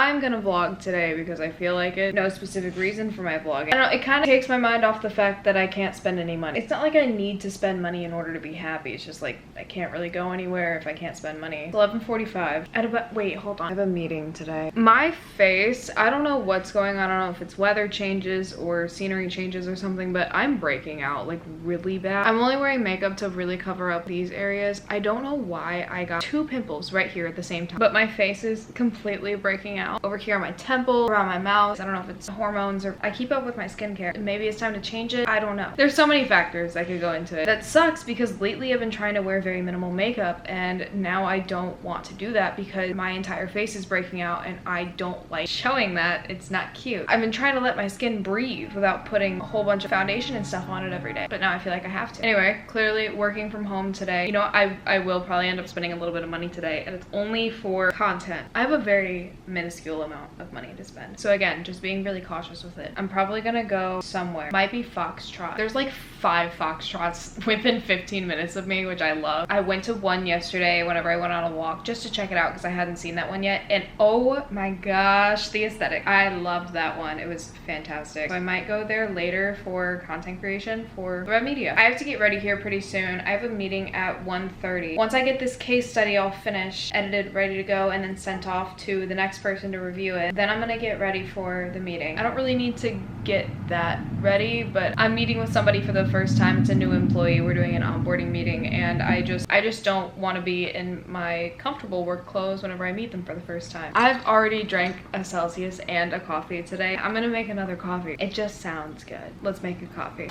I'm gonna vlog today because I feel like it. No specific reason for my vlogging. I don't know, it kind of takes my mind off the fact that I can't spend any money. It's not like I need to spend money in order to be happy. It's just like I can't really go anywhere if I can't spend money. It's 11:45. Wait, hold on. I have a meeting today. My face, I don't know what's going on. I don't know if it's weather changes or scenery changes or something, but I'm breaking out like really bad. I'm only wearing makeup to really cover up these areas. I don't know why I got 2 pimples right here at the same time, but my face is completely breaking out. Over here on my temple, around my mouth. I don't know if it's hormones or I keep up with my skincare. Maybe it's time to change it. I don't know. There's so many factors that could go into it. That sucks because lately I've been trying to wear very minimal makeup and now I don't want to do that because my entire face is breaking out and I don't like showing that. It's not cute. I've been trying to let my skin breathe without putting a whole bunch of foundation and stuff on it every day, but now I feel like I have to. Anyway, clearly working from home today. You know, I will probably end up spending a little bit of money today and it's only for content. I have a very minuscule amount of money to spend. So again, just being really cautious with it. I'm probably gonna go somewhere. Might be Foxtrot. There's like 5 Foxtrots within 15 minutes of me, which I love. I went to one yesterday whenever I went on a walk just to check it out because I hadn't seen that one yet. And oh my gosh, the aesthetic. I loved that one. It was fantastic. So I might go there later for content creation for Red Media. I have to get ready here pretty soon. I have a meeting at 1:30. Once I get this case study all finished, edited, ready to go, and then sent off to the next person to review it, then I'm gonna get ready for the meeting. I don't really need to get that ready, but I'm meeting with somebody for the first time. It's a new employee. We're doing an onboarding meeting and I just don't want to be in my comfortable work clothes whenever I meet them for the first time. I've already drank a Celsius and a coffee today. I'm gonna make another coffee. It just sounds good. Let's make a coffee.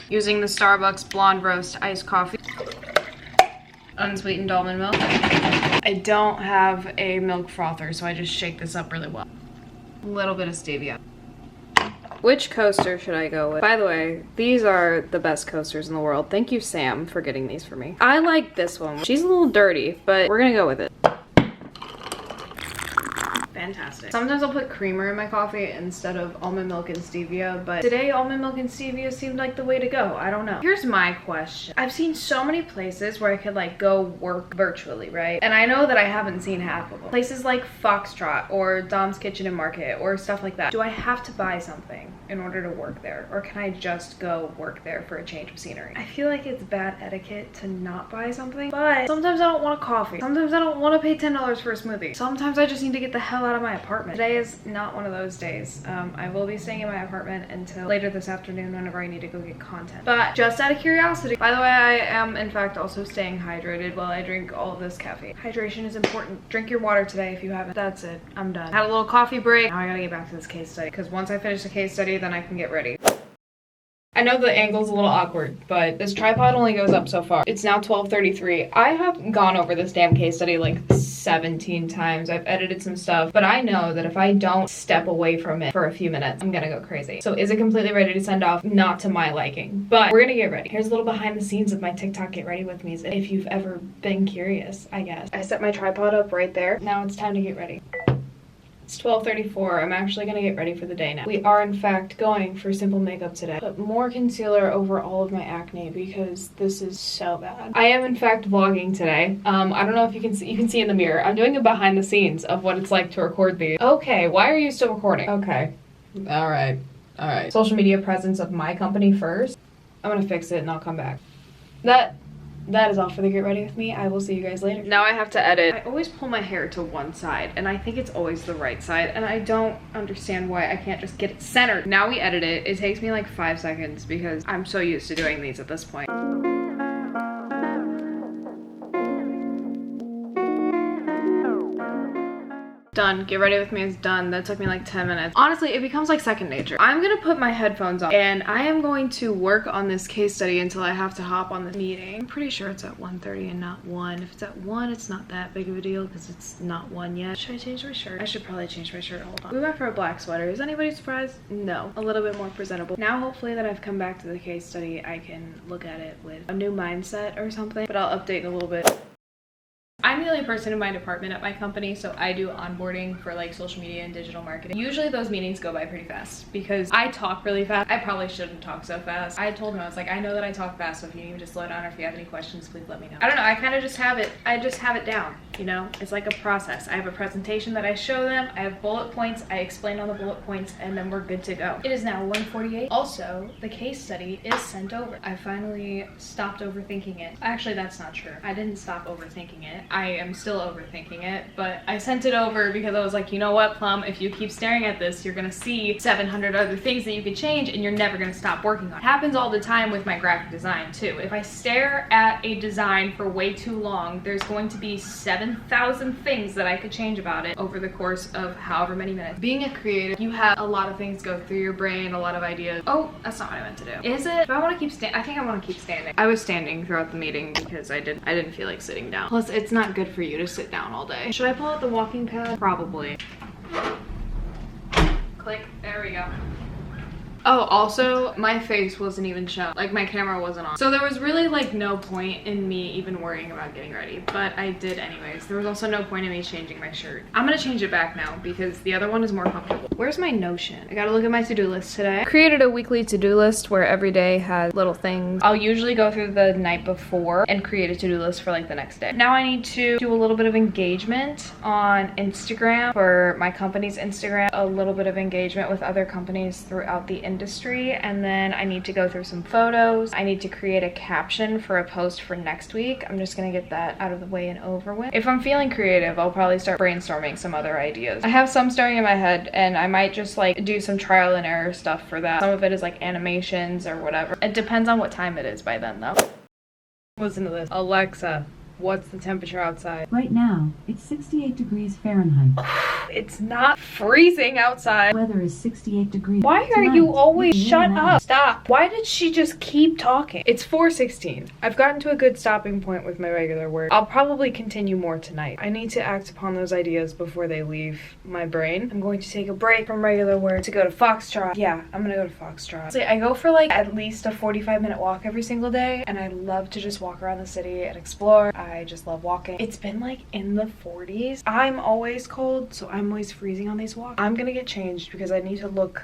Using the Starbucks blonde roast iced coffee. Unsweetened almond milk. I don't have a milk frother, so I just shake this up really well. A little bit of stevia. Which coaster should I go with? By the way, these are the best coasters in the world. Thank you, Sam, for getting these for me. I like this one. She's a little dirty, but we're gonna go with it. Fantastic. Sometimes I'll put creamer in my coffee instead of almond milk and stevia, but today almond milk and stevia seemed like the way to go. I don't know. Here's my question. I've seen so many places where I could like go work virtually, right? And I know that I haven't seen half of them. Places like Foxtrot or Dom's Kitchen and Market or stuff like that. Do I have to buy something in order to work there? Or can I just go work there for a change of scenery? I feel like it's bad etiquette to not buy something, but sometimes I don't want a coffee. Sometimes I don't want to pay $10 for a smoothie. Sometimes I just need to get the hell out of my apartment. Today is not one of those days. I will be staying in my apartment until later this afternoon whenever I need to go get content. But just out of curiosity, by the way, I am in fact also staying hydrated while I drink all of this caffeine. Hydration is important. Drink your water today if you haven't. That's it. I'm done. Had a little coffee break. Now I gotta get back to this case study because once I finish the case study, then I can get ready. I know the angle's a little awkward, but this tripod only goes up so far. It's now 12:33. I have gone over this damn case study like 17 times. I've edited some stuff, but I know that if I don't step away from it for a few minutes, I'm gonna go crazy. So is it completely ready to send off? Not to my liking, but we're gonna get ready. Here's a little behind the scenes of my TikTok Get Ready With Me's if you've ever been curious, I guess. I set my tripod up right there. Now it's time to get ready. It's 12:34. I'm actually gonna get ready for the day now. We are in fact going for simple makeup today. Put more concealer over all of my acne because this is so bad. I am in fact vlogging today. I don't know if you can see in the mirror. I'm doing a behind the scenes of what it's like to record these. Okay, why are you still recording? Okay. Alright. Social media presence of my company first. I'm gonna fix it and I'll come back. That is all for the Get Ready With Me. I will see you guys later. Now I have to edit. I always pull my hair to one side and I think it's always the right side and I don't understand why I can't just get it centered. Now we edit it. It takes me like 5 seconds because I'm so used to doing these at this point. Done. Get Ready With Me is done. That took me like 10 minutes. Honestly, it becomes like second nature. I'm gonna put my headphones on and I am going to work on this case study until I have to hop on the meeting. I'm pretty sure it's at 1:30 and not 1. If it's at 1, it's not that big of a deal because it's not 1 yet. Should I change my shirt? I should probably change my shirt. Hold on. We went for a black sweater. Is anybody surprised? No. A little bit more presentable. Now, hopefully that I've come back to the case study, I can look at it with a new mindset or something, but I'll update in a little bit. I'm I'm the only person in my department at my company, so I do onboarding for like social media and digital marketing. Usually those meetings go by pretty fast because I talk really fast. I probably shouldn't talk so fast. I told him, I was like, I know that I talk fast, so if you need me to slow down or if you have any questions, please let me know. I don't know, I kind of just have it, I just have it down, you know? It's like a process. I have a presentation that I show them, I have bullet points, I explain all the bullet points, and then we're good to go. It is now 1:48. Also, the case study is sent over. I finally stopped overthinking it. Actually, that's not true. I didn't stop overthinking it. I am still overthinking it, but I sent it over because I was like, you know what, Plum, if you keep staring at this, you're gonna see 700 other things that you can change and you're never gonna stop working on it. It happens all the time with my graphic design too. If I stare at a design for way too long, there's going to be 7,000 things that I could change about it over the course of however many minutes. Being a creative, you have a lot of things go through your brain, a lot of ideas. Oh, that's not what I meant to do. Is it? Do I want to keep standing? I think I want to keep standing. I was standing throughout the meeting because I didn't feel like sitting down. Plus, it's not good for you to sit down all day. Should I pull out the walking pad? Probably. Click. There we go. Oh, also, my face wasn't even shown. Like, my camera wasn't on. So there was really, like, no point in me even worrying about getting ready. But I did anyways. There was also no point in me changing my shirt. I'm gonna change it back now because the other one is more comfortable. Where's my Notion? I gotta look at my to-do list today. I created a weekly to-do list where every day has little things. I'll usually go through the night before and create a to-do list for, like, the next day. Now I need to do a little bit of engagement on Instagram for my company's Instagram. A little bit of engagement with other companies throughout the industry, and then I need to go through some photos. I need to create a caption for a post for next week. I'm just gonna get that out of the way and over with. If I'm feeling creative, I'll probably start brainstorming some other ideas. I have some starting in my head, and I might just like do some trial and error stuff for that. Some of it is like animations or whatever. It depends on what time it is by then though. Listen to this. Alexa, what's the temperature outside? Right now, it's 68 degrees Fahrenheit. It's not freezing outside. Weather is 68 degrees. Why are Tonight, you always shut now. up? Stop. Why did she just keep talking? It's 4:16. I've gotten to a good stopping point with my regular work. I'll probably continue more tonight. I need to act upon those ideas before they leave my brain. I'm going to take a break from regular work to go to Foxtrot. Yeah, I'm gonna go to Foxtrot. So I go for like at least a 45-minute walk every single day, and I love to just walk around the city and explore. I just love walking. It's been like in the 40s. I'm always cold, so I'm always freezing on these walks. I'm gonna get changed because I need to look,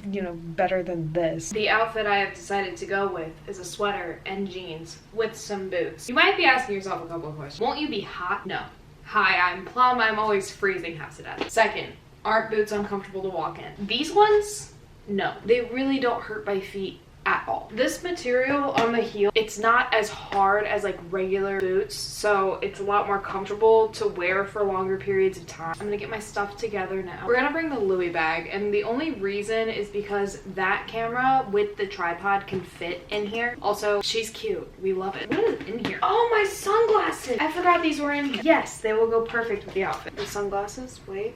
you know, better than this. The outfit I have decided to go with is a sweater and jeans with some boots. You might be asking yourself a couple of questions. Won't you be hot? No. Hi, I'm Plum. I'm always freezing half to death. Second, aren't boots uncomfortable to walk in? These ones? No. They really don't hurt my feet at all. This material on the heel, it's not as hard as like regular boots, so it's a lot more comfortable to wear for longer periods of time. I'm gonna get my stuff together now. We're gonna bring the Louis bag, and the only reason is because that camera with the tripod can fit in here. Also, she's cute. We love it. What is in here? Oh, my sunglasses! I forgot these were in here. Yes, they will go perfect with the outfit. The sunglasses, wait.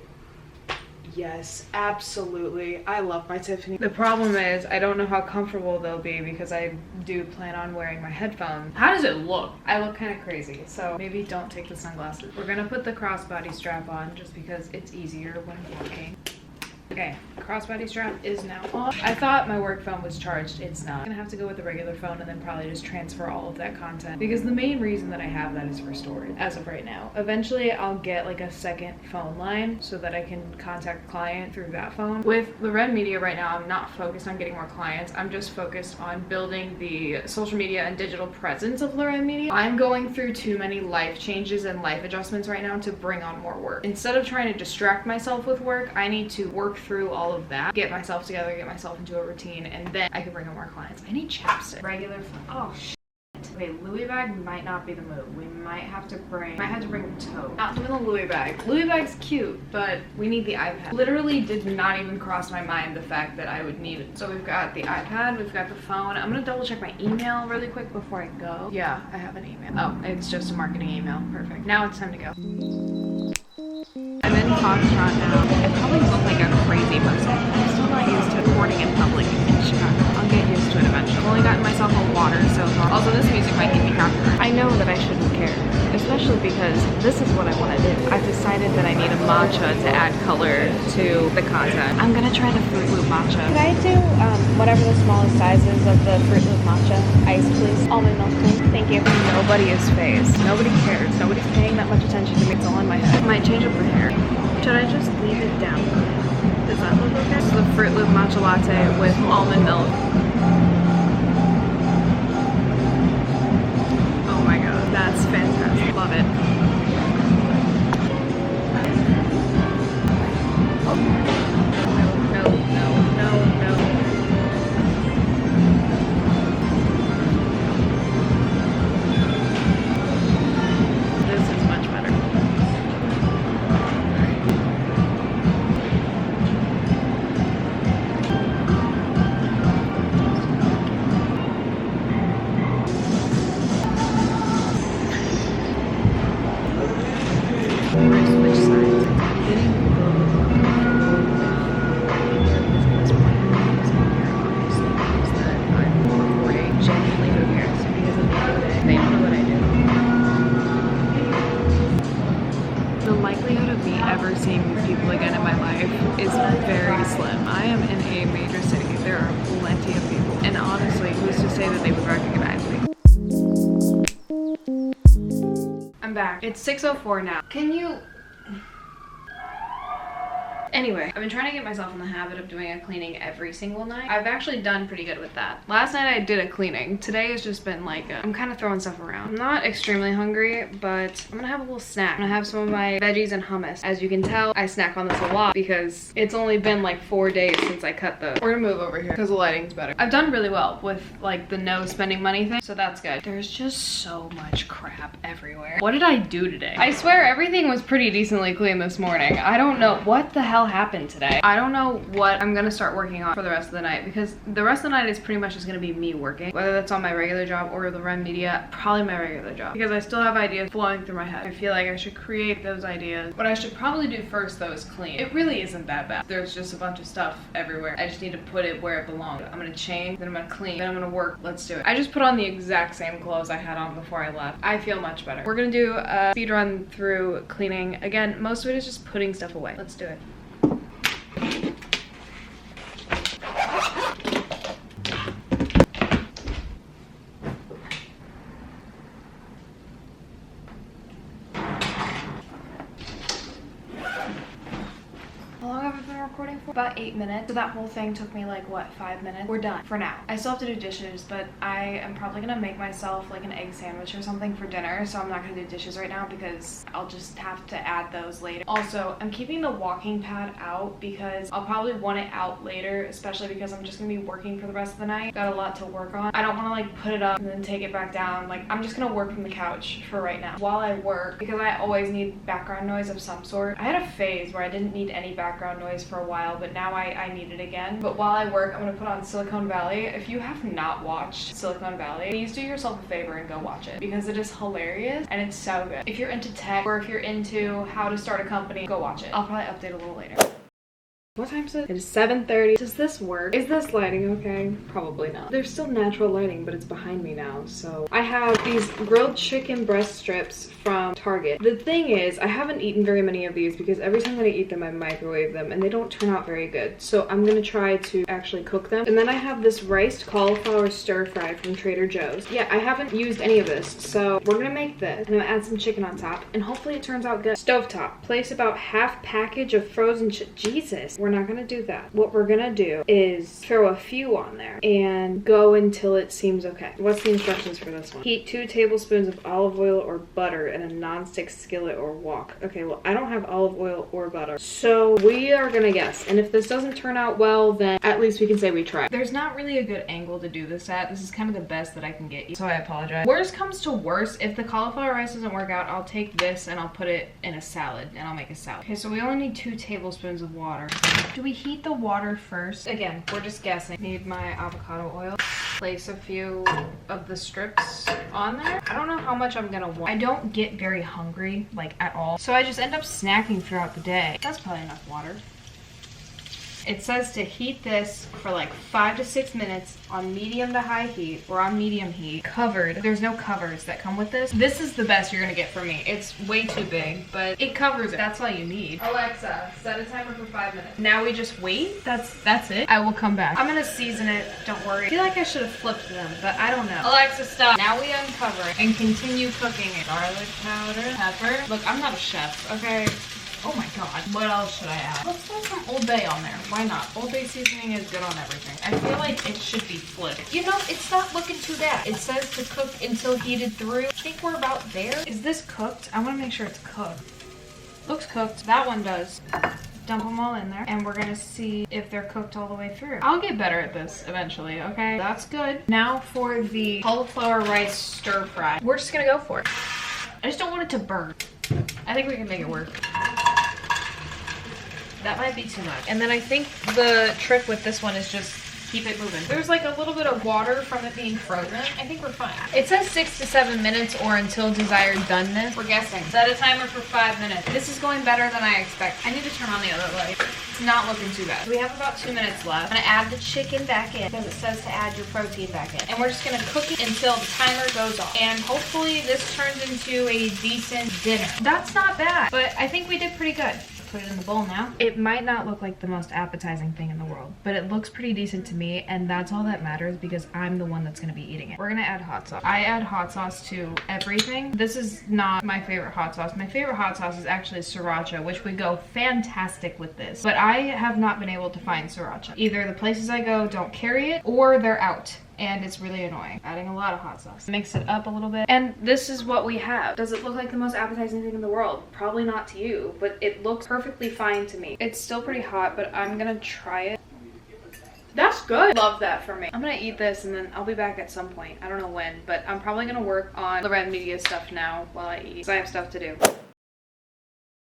Yes, absolutely. I love my Tiffany. The problem is I don't know how comfortable they'll be because I do plan on wearing my headphones. How does it look? I look kind of crazy, so maybe don't take the sunglasses. We're gonna put the crossbody strap on just because it's easier when walking. Okay, crossbody strap is now on. I thought my work phone was charged. It's not. I'm gonna have to go with the regular phone and then probably just transfer all of that content because the main reason that I have that is for storage as of right now. Eventually, I'll get like a second phone line so that I can contact the client through that phone. With Loren Media right now, I'm not focused on getting more clients. I'm just focused on building the social media and digital presence of Loren Media. I'm going through too many life changes and life adjustments right now to bring on more work. Instead of trying to distract myself with work, I need to work through all of that, get myself together, get myself into a routine, and then I can bring on more clients. I need chapstick. Regular phone. Oh shit. Okay, Louis bag might not be the move. We might have to bring the tote. Not doing the Louis bag. Louis bag's cute, but we need the iPad. Literally did not even cross my mind the fact that I would need it. So we've got the iPad, we've got the phone. I'm gonna double check my email really quick before I go. Yeah, I have an email. Oh, it's just a marketing email. Perfect. Now it's time to go. I'm in Foxtrot now. I probably look like a crazy person. I'm still not used to recording in public in Chicago. I'll get used to it eventually. I've only gotten my myself a water so far. Also, this music might give me copyright. I know that I shouldn't care, especially because this is what I want to do. I've decided that I need a matcha to add color to the content. I'm gonna try the Fruit Loop matcha. Could I do whatever the smallest sizes of the Fruit Loop matcha ice, please? Almond milk, please. Thank you. Nobody is phased. Nobody cares. Nobody's paying that much attention to me. It's all in my head. I might change up her hair. Should I just leave it down? Does that look okay? This is the Fruit Loop matcha latte with almond milk. Oh my god, that's fantastic. Love it. No, no, no, no. This is much better. I'm back. It's 6:04 now. Can you... Anyway, I've been trying to get myself in the habit of doing a cleaning every single night. I've actually done pretty good with that. Last night I did a cleaning. Today has just been like I'm kind of throwing stuff around. I'm not extremely hungry, but I'm gonna have a little snack. I'm gonna have some of my veggies and hummus. As you can tell, I snack on this a lot because it's only been like 4 days since I cut those. We're gonna move over here because the lighting's better. I've done really well with like the no spending money thing, so that's good. There's just so much crap everywhere. What did I do today? I swear everything was pretty decently clean this morning. I don't know what the hell happened today. I don't know what I'm gonna start working on for the rest of the night, because the rest of the night is pretty much just gonna be me working, whether that's on my regular job or the Rem Media, probably my regular job, because I still have ideas flowing through my head. I feel like I should create those ideas. What I should probably do first though is clean. It really isn't that bad. There's just a bunch of stuff everywhere. I just need to put it where it belongs. I'm gonna change, then I'm gonna clean, then I'm gonna work. Let's do it. I just put on the exact same clothes I had on before I left. I feel much better. We're gonna do a speed run through cleaning. Again, most of it is just putting stuff away. Let's do it. Recording for about 8 minutes, so that whole thing took me like what, 5 minutes. We're done for now. I still have to do dishes, but I am probably gonna make myself like an egg sandwich or something for dinner, so I'm not gonna do dishes right now because I'll just have to add those later. Also, I'm keeping the walking pad out because I'll probably want it out later, especially because I'm just gonna be working for the rest of the night. Got a lot to work on. I don't want to like put it up and then take it back down. Like, I'm just gonna work from the couch for right now while I work, because I always need background noise of some sort. I had a phase where I didn't need any background noise for a while, but now I need it again. But while I work, I'm gonna put on Silicon Valley. If you have not watched Silicon Valley, please do yourself a favor and go watch it, because it is hilarious and it's so good. If you're into tech or if you're into how to start a company, go watch it. I'll probably update a little later. What time is it? It is 7:30. Does this work? Is this lighting okay? Probably not. There's still natural lighting, but it's behind me now. So I have these grilled chicken breast strips from Target. The thing is, I haven't eaten very many of these because every time that I eat them, I microwave them and they don't turn out very good. So I'm gonna try to actually cook them. And then I have this riced cauliflower stir fry from Trader Joe's. Yeah, I haven't used any of this. So we're gonna make this. I'm gonna add some chicken on top and hopefully it turns out good. Stovetop. Place about half package of frozen Jesus. We're not gonna do that. What we're gonna do is throw a few on there and go until it seems okay. What's the instructions for this one? Heat 2 tablespoons of olive oil or butter in a non-stick skillet or wok. Okay, well, I don't have olive oil or butter, so we are gonna guess. And if this doesn't turn out well, then at least we can say we tried. There's not really a good angle to do this at. This is kind of the best that I can get you, so I apologize. Worst comes to worst, if the cauliflower rice doesn't work out, I'll take this and I'll put it in a salad and I'll make a salad. Okay, so we only need 2 tablespoons of water. Do we heat the water first? Again, we're just guessing. Need my avocado oil. Place a few of the strips on there. I don't know how much I'm gonna want. I don't get very hungry, like at all, so I just end up snacking throughout the day. That's probably enough water. It says to heat this for like 5 to 6 minutes on medium to high heat or on medium heat. Covered. There's no covers that come with this. This is the best you're gonna get from me. It's way too big, but it covers it. That's all you need. Alexa, set a timer for 5 minutes. Now we just wait. That's it. I will come back. I'm gonna season it. Don't worry. I feel like I should have flipped them, but I don't know. Alexa, stop. Now we uncover it and continue cooking it. Garlic powder, pepper. Look, I'm not a chef, okay? Oh my god. What else should I add? Let's throw some Old Bay on there. Why not? Old Bay seasoning is good on everything. I feel like it should be flipped. You know, it's not looking too bad. It says to cook until heated through. I think we're about there. Is this cooked? I want to make sure it's cooked. Looks cooked. That one does. Dump them all in there, and we're gonna see if they're cooked all the way through. I'll get better at this eventually, okay? That's good. Now for the cauliflower rice stir fry. We're just gonna go for it. I just don't want it to burn. I think we can make it work. That might be too much. And then I think the trick with this one is just keep it moving. There's like a little bit of water from it being frozen. I think we're fine. It says 6 to 7 minutes or until desired doneness. We're guessing. Set a timer for 5 minutes. This is going better than I expect. I need to turn on the other light. It's not looking too bad. We have about 2 minutes left. I'm gonna add the chicken back in because it says to add your protein back in. And we're just gonna cook it until the timer goes off. And hopefully this turns into a decent dinner. That's not bad, but I think we did pretty good. Put it in the bowl now. It might not look like the most appetizing thing in the world, but it looks pretty decent to me, and that's all that matters because I'm the one that's gonna be eating it. We're gonna add hot sauce. I add hot sauce to everything. This is not my favorite hot sauce. My favorite hot sauce is actually sriracha, which would go fantastic with this, but I have not been able to find sriracha. Either the places I go don't carry it or they're out. And it's really annoying. Adding a lot of hot sauce. Mix it up a little bit. And this is what we have. Does it look like the most appetizing thing in the world? Probably not to you, but it looks perfectly fine to me. It's still pretty hot, but I'm gonna try it. That's good. Love that for me. I'm gonna eat this and then I'll be back at some point. I don't know when, but I'm probably gonna work on the red media stuff now while I eat, because I have stuff to do.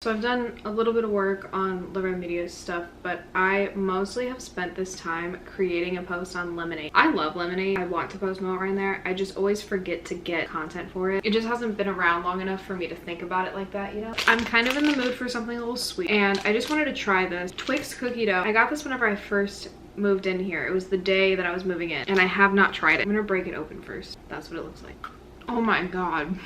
So I've done a little bit of work on Lorraine Media's stuff, but I mostly have spent this time creating a post on Lemonade. I love Lemonade. I want to post more on there. I just always forget to get content for it. It just hasn't been around long enough for me to think about it like that, you know? I'm kind of in the mood for something a little sweet, and I just wanted to try this Twix cookie dough. I got this whenever I first moved in here. It was the day that I was moving in, and I have not tried it. I'm gonna break it open first. That's what it looks like. Oh my god.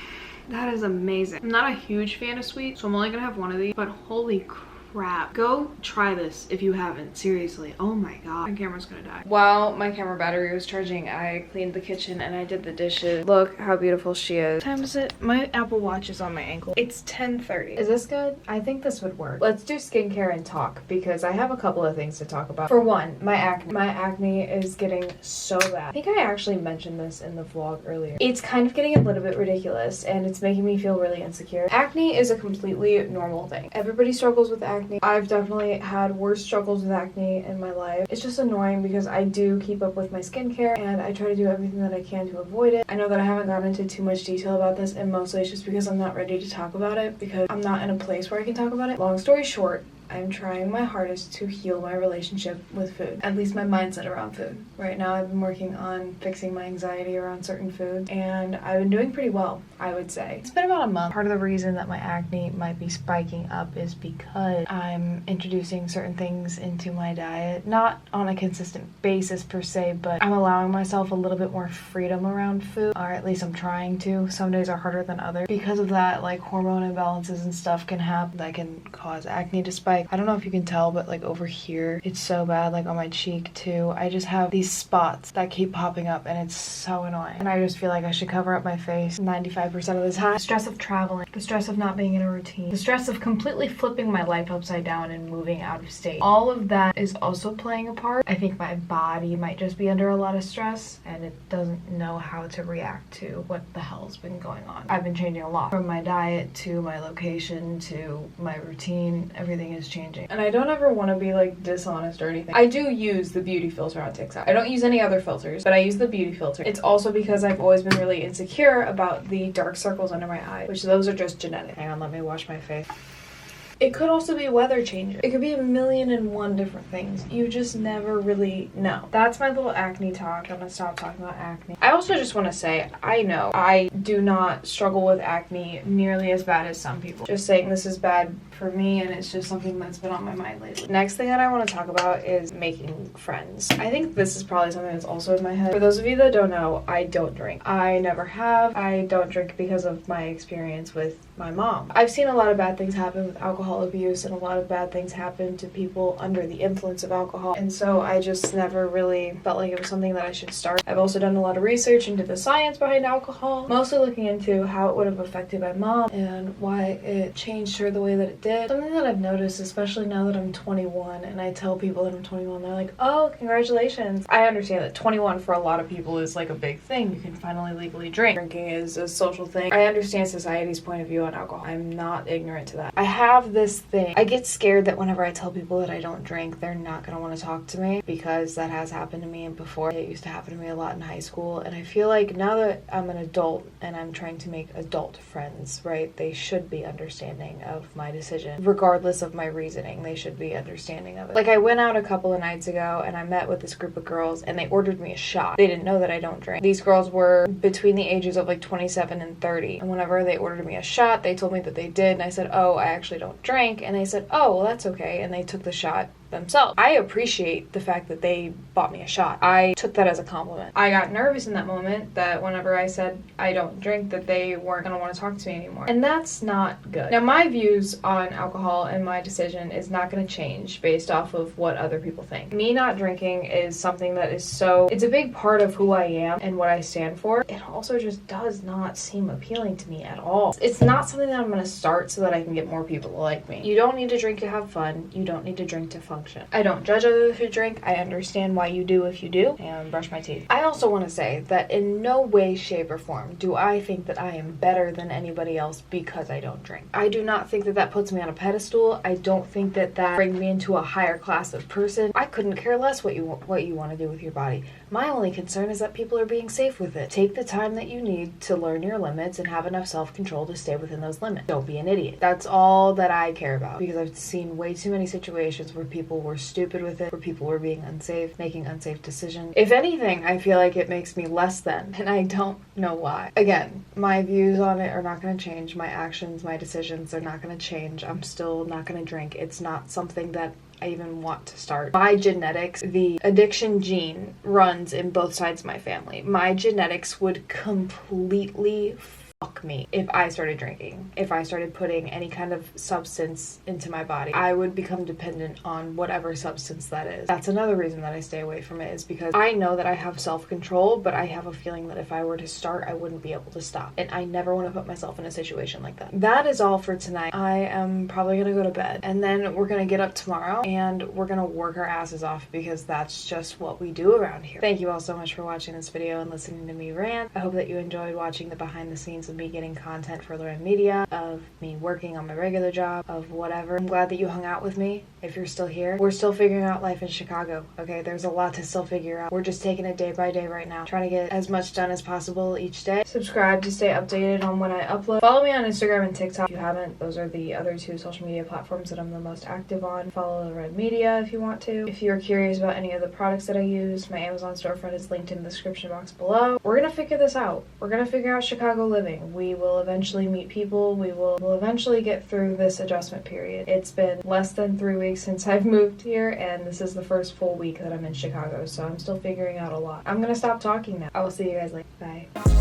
That is amazing. I'm not a huge fan of sweets, so I'm only gonna have one of these, but holy crap. Go try this if you haven't. Seriously. Oh my god. My camera's gonna die. While my camera battery was charging, I cleaned the kitchen and I did the dishes. Look how beautiful she is. What time is it? My Apple Watch is on my ankle. It's 10:30. Is this good? I think this would work. Let's do skincare and talk because I have a couple of things to talk about. For one, my acne. My acne is getting so bad. I think I actually mentioned this in the vlog earlier. It's kind of getting a little bit ridiculous and it's making me feel really insecure. Acne is a completely normal thing. Everybody struggles with acne. I've definitely had worse struggles with acne in my life. It's just annoying because I do keep up with my skincare and I try to do everything that I can to avoid it. I know that I haven't gone into too much detail about this, and mostly it's just because I'm not ready to talk about it because I'm not in a place where I can talk about it. Long story short, I'm trying my hardest to heal my relationship with food, at least my mindset around food. Right now I've been working on fixing my anxiety around certain foods, and I've been doing pretty well, I would say. It's been about a month. Part of the reason that my acne might be spiking up is because I'm introducing certain things into my diet, not on a consistent basis per se, but I'm allowing myself a little bit more freedom around food, or at least I'm trying to. Some days are harder than others. Because of that, like hormone imbalances and stuff can happen that can cause acne to spike. I don't know if you can tell, but like over here, it's so bad, like on my cheek too. I just have these spots that keep popping up and it's so annoying. And I just feel like I should cover up my face 95% of the time. The stress of traveling, the stress of not being in a routine, the stress of completely flipping my life upside down and moving out of state. All of that is also playing a part. I think my body might just be under a lot of stress and it doesn't know how to react to what the hell's been going on. I've been changing a lot, from my diet to my location to my routine. Everything is changing. And I don't ever want to be like dishonest or anything. I do use the beauty filter on TikTok. I don't use any other filters, but I use the beauty filter. It's also because I've always been really insecure about the dark circles under my eye, which those are just genetic. Hang on, let me wash my face. It could also be weather changes. It could be 1,000,001 different things. You just never really know. That's my little acne talk. I'm gonna stop talking about acne. I also just want to say, I know I do not struggle with acne nearly as bad as some people. Just saying this is bad for me, and it's just something that's been on my mind lately. Next thing that I want to talk about is making friends. I think this is probably something that's also in my head. For those of you that don't know, I don't drink. I never have. I don't drink because of my experience with my mom. I've seen a lot of bad things happen with alcohol abuse, and a lot of bad things happen to people under the influence of alcohol, and so I just never really felt like it was something that I should start. I've also done a lot of research into the science behind alcohol, mostly looking into how it would have affected my mom and why it changed her the way that it did. Something that I've noticed, especially now that I'm 21 and I tell people that I'm 21, they're like, oh, congratulations. I understand that 21 for a lot of people is like a big thing. You can finally legally drink. Drinking is a social thing. I understand society's point of view on alcohol. I'm not ignorant to that. I have this thing. I get scared that whenever I tell people that I don't drink, they're not going to want to talk to me, because that has happened to me before. It used to happen to me a lot in high school, and I feel like now that I'm an adult and I'm trying to make adult friends, right, they should be understanding of my decision. Regardless of my reasoning, they should be understanding of it. Like, I went out a couple of nights ago and I met with this group of girls and they ordered me a shot. They didn't know that I don't drink. These girls were between the ages of like 27 and 30. And whenever they ordered me a shot, they told me that they did, and I said, oh, I actually don't drink. And they said, oh, well, that's okay. And they took the shot themselves. I appreciate the fact that they bought me a shot. I took that as a compliment. I got nervous in that moment that whenever I said I don't drink, that they weren't going to want to talk to me anymore. And that's not good. Now, my views on alcohol and my decision is not going to change based off of what other people think. Me not drinking is something that is it's a big part of who I am and what I stand for. It also just does not seem appealing to me at all. It's not something that I'm going to start so that I can get more people to like me. You don't need to drink to have fun. You don't need to drink to function. I don't judge others who drink. I understand why you do if you do, and brush my teeth. I also want to say that in no way, shape, or form do I think that I am better than anybody else because I don't drink. I do not think that that puts me on a pedestal. I don't think that that brings me into a higher class of person. I couldn't care less what you want to do with your body. My only concern is that people are being safe with it. Take the time that you need to learn your limits and have enough self-control to stay within those limits. Don't be an idiot. That's all that I care about, because I've seen way too many situations where people were stupid with it, where people were being unsafe, making unsafe decisions. If anything, I feel like it makes me less than, and I don't know why. Again, my views on it are not going to change. My actions, my decisions, they're not going to change. I'm still not going to drink. It's not something that I even want to start. My genetics, the addiction gene runs in both sides of my family. My genetics would completely fuck me if I started drinking. If I started putting any kind of substance into my body, I would become dependent on whatever substance that is. That's another reason that I stay away from it, is because I know that I have self-control, but I have a feeling that if I were to start, I wouldn't be able to stop. And I never want to put myself in a situation like that. That is all for tonight. I am probably going to go to bed, and then we're going to get up tomorrow and we're going to work our asses off, because that's just what we do around here. Thank you all so much for watching this video and listening to me rant. I hope that you enjoyed watching the behind the scenes of me getting content for Learn Media, of me working on my regular job, of whatever. I'm glad that you hung out with me. If you're still here, we're still figuring out life in Chicago, okay? There's a lot to still figure out. We're just taking it day by day right now, trying to get as much done as possible each day. Subscribe to stay updated on when I upload. Follow me on Instagram and TikTok if you haven't. Those are the other two social media platforms that I'm the most active on. Follow Learn Media if you want to. If you're curious about any of the products that I use, my Amazon storefront is linked in the description box below. We're gonna figure this out. We're gonna figure out Chicago living. We will eventually meet people. We'll eventually get through this adjustment period. It's been less than 3 weeks since I've moved here, and this is the first full week that I'm in Chicago, so I'm still figuring out a lot. I'm gonna stop talking now. I will see you guys later. Bye.